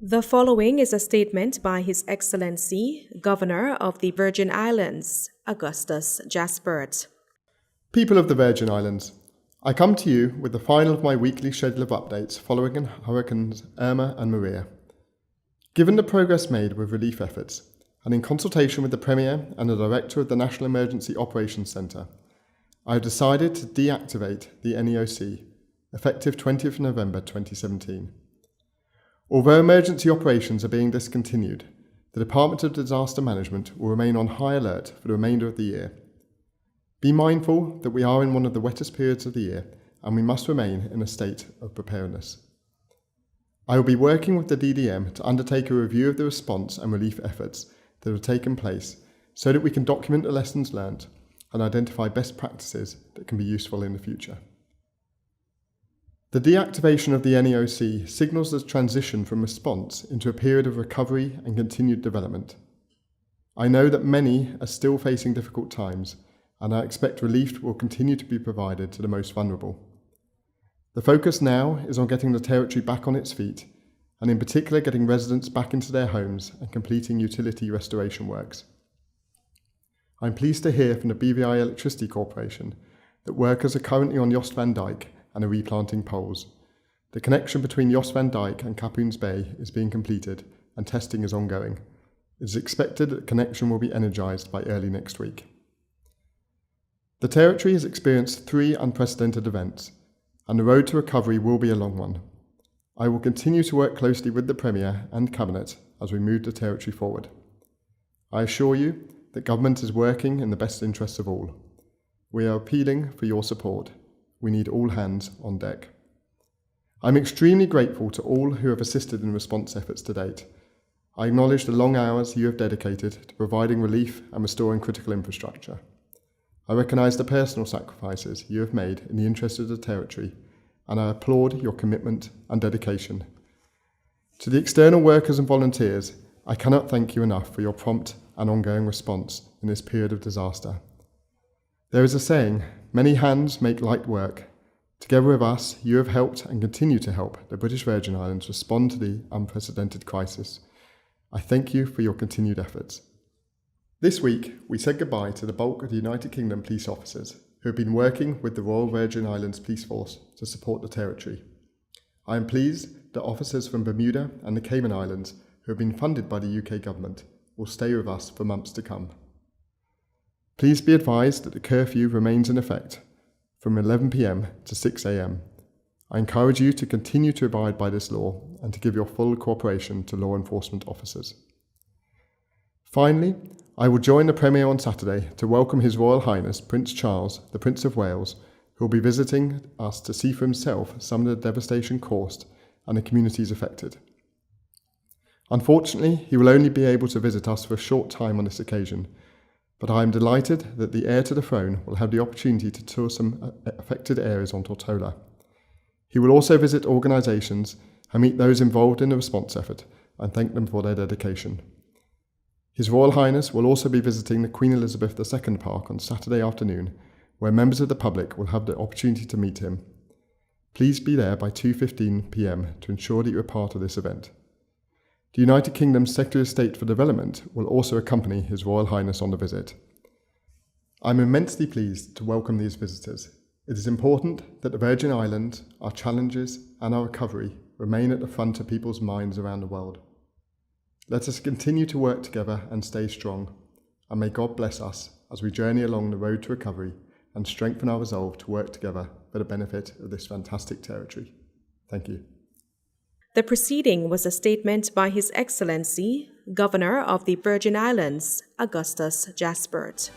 The following is a statement by His Excellency, Governor of the Virgin Islands, Augustus Jaspert. People of the Virgin Islands, I come to you with the final of my weekly schedule of updates following Hurricanes Irma and Maria. Given the progress made with relief efforts, and in consultation with the Premier and the Director of the National Emergency Operations Centre, I have decided to deactivate the NEOC, effective 20th November 2017. Although emergency operations are being discontinued, the Department of Disaster Management will remain on high alert for the remainder of the year. Be mindful that we are in one of the wettest periods of the year and we must remain in a state of preparedness. I will be working with the DDM to undertake a review of the response and relief efforts that have taken place so that we can document the lessons learnt and identify best practices that can be useful in the future. The deactivation of the NEOC signals the transition from response into a period of recovery and continued development. I know that many are still facing difficult times, and I expect relief will continue to be provided to the most vulnerable. The focus now is on getting the territory back on its feet, and in particular getting residents back into their homes and completing utility restoration works. I'm pleased to hear from the BVI Electricity Corporation that workers are currently on Jost Van Dyke and are replanting poles. The connection between Jost Van Dyke and Kapoens Bay is being completed and testing is ongoing. It is expected that the connection will be energised by early next week. The territory has experienced 3 unprecedented events, and the road to recovery will be a long one. I will continue to work closely with the Premier and Cabinet as we move the territory forward. I assure you that Government is working in the best interests of all. We are appealing for your support. We need all hands on deck. I'm extremely grateful to all who have assisted in response efforts to date. I acknowledge the long hours you have dedicated to providing relief and restoring critical infrastructure. I recognise the personal sacrifices you have made in the interest of the territory, and I applaud your commitment and dedication. To the external workers and volunteers, I cannot thank you enough for your prompt and ongoing response in this period of disaster. There is a saying, many hands make light work. Together with us, you have helped and continue to help the British Virgin Islands respond to the unprecedented crisis. I thank you for your continued efforts. This week, we said goodbye to the bulk of the United Kingdom police officers who have been working with the Royal Virgin Islands Police Force to support the territory. I am pleased that officers from Bermuda and the Cayman Islands who have been funded by the UK government will stay with us for months to come. Please be advised that the curfew remains in effect from 11 p.m. to 6 a.m. I encourage you to continue to abide by this law and to give your full cooperation to law enforcement officers. Finally, I will join the Premier on Saturday to welcome His Royal Highness Prince Charles, the Prince of Wales, who will be visiting us to see for himself some of the devastation caused and the communities affected. Unfortunately, he will only be able to visit us for a short time on this occasion, but I am delighted that the heir to the throne will have the opportunity to tour some affected areas on Tortola. He will also visit organisations and meet those involved in the response effort and thank them for their dedication. His Royal Highness will also be visiting the Queen Elizabeth II Park on Saturday afternoon, where members of the public will have the opportunity to meet him. Please be there by 2:15 p.m. to ensure that you are part of this event. The United Kingdom's Secretary of State for Development will also accompany His Royal Highness on the visit. I'm immensely pleased to welcome these visitors. It is important that the Virgin Islands, our challenges and our recovery remain at the front of people's minds around the world. Let us continue to work together and stay strong, and may God bless us as we journey along the road to recovery and strengthen our resolve to work together for the benefit of this fantastic territory. Thank you. The proceeding was a statement by His Excellency, Governor of the Virgin Islands, Augustus Jaspert.